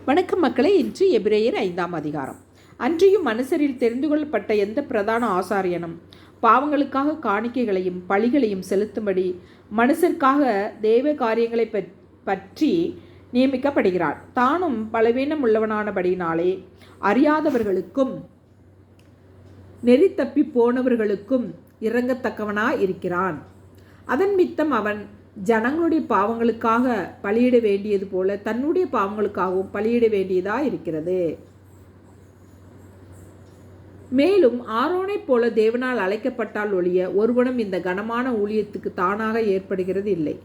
வணக்கம் மக்களே. இன்று எபிரேயர் 5ஆம் அதிகாரம். அன்றியும் மனுஷரில் தெரிந்து கொள்ளப்பட்ட எந்த பிரதான ஆசாரியனும் பாவங்களுக்காக காணிக்கைகளையும் பலிகளையும் செலுத்தும்படி மனுஷருக்காக தேவ காரியங்களை பற்றி நியமிக்கப்படுகிறார். தானும் பலவீனம் உள்ளவனானபடினாலே அறியாதவர்களுக்கும் நெறி தப்பி போனவர்களுக்கும் இறங்கத்தக்கவனாய் இருக்கிறான். அதன் மித்தம் அவன் ஜனங்களுடைய பாவங்களுக்காக பலியிட வேண்டியது போல தன்னுடைய பாவங்களுக்காகவும் பலியிட வேண்டியதாக இருக்கிறது. மேலும் ஆரோனைப் போல தேவனால் அழைக்கப்பட்டால் ஒழிய ஒருவனும் இந்த கனமான ஊழியத்துக்கு தானாக ஏற்படுகிறது இல்லை.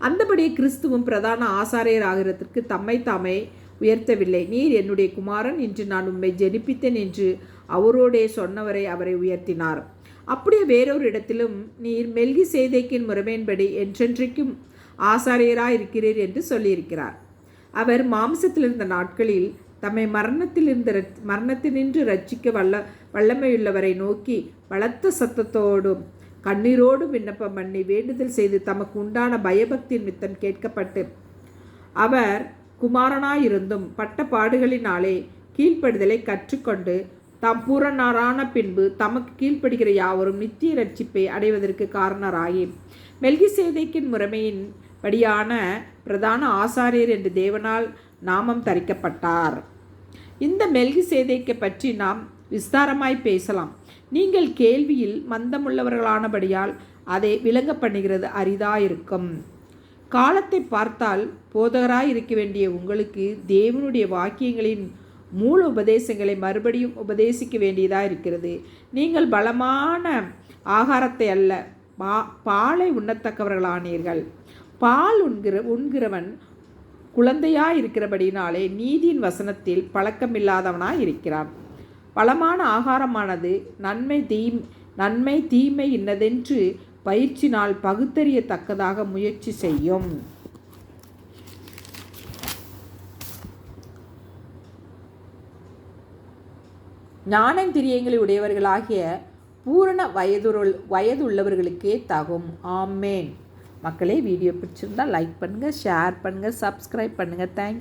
அந்தபடி கிறிஸ்துவும் பிரதான ஆசாரியர் ஆகிறதற்கு தம்மை தாமே உயர்த்தவில்லை. நீர் என்னுடைய குமாரன், இன்று நான் உம்மை ஜெனிப்பித்தேன் என்று அவரோடே சொன்னவரை அவரை உயர்த்தினார். அப்படியே வேறொரு இடத்திலும் நீர் மெல்கிசேதேக்கின் முறைமையின்படி என்றென்றைக்கும் ஆசாரியராக இருக்கிறீர் என்று சொல்லியிருக்கிறார். அவர் மாம்சத்திலிருந்த நாட்களில் தம்மை மரணத்தினின்று ரட்சிக்க வல்லமையுள்ளவரை நோக்கி பலத்த சத்தத்தோடும் கண்ணீரோடும் விண்ணப்பம் பண்ணி வேண்டுதல் செய்து தமக்கு உண்டான பயபக்தியின் மித்தம் கேட்கப்பட்டு அவர் குமாரனாயிருந்தும் பட்ட பாடுகளினாலே கீழ்ப்படுதலை கற்றுக்கொண்டு தாம் பூரணரான பின்பு தமக்கு கீழ்ப்படுகிற யாவரும் நித்திய ரட்சிப்பை அடைவதற்கு காரணராகி மெல்கிசேதேக்கின் முறைமையின் படியான பிரதான ஆசாரியர் என்று தேவனால் நாமம் தரிக்கப்பட்டார். இந்த மெல்கிசேதேக்கை பற்றி நாம் விஸ்தாரமாய் பேசலாம். நீங்கள் கேள்வியில் மந்தமுள்ளவர்களானபடியால் அதை விளங்க பண்ணுகிறது அரிதாயிருக்கும். காலத்தை பார்த்தால் போதகராய் இருக்க வேண்டிய உங்களுக்கு தேவனுடைய வாக்கியங்களின் மூல உபதேசங்களை மறுபடியும் உபதேசிக்க வேண்டியதாக இருக்கிறது. நீங்கள் பலமான ஆகாரத்தை அல்ல பாலை உண்ணத்தக்கவர்களானீர்கள். பால் உண்கிறவன் குழந்தையாய் இருக்கிறபடினாலே நீதியின் வசனத்தில் பழக்கமில்லாதவனாய் இருக்கிறான். பலமான ஆகாரமானது நன்மை தீமை இன்னதென்று பயிற்சினால் பகுத்தறியத்தக்கதாக முயற்சி செய்யும். ஞானந்திரியங்களை உடையவர்களாகிய பூரண வயதுள்ளவர்களுக்கே தகும். ஆமேன். மக்களே, வீடியோ பிடிச்சிருந்தால் லைக் பண்ணுங்கள், ஷேர் பண்ணுங்கள், சப்ஸ்கிரைப் பண்ணுங்கள். தேங்க்யூ.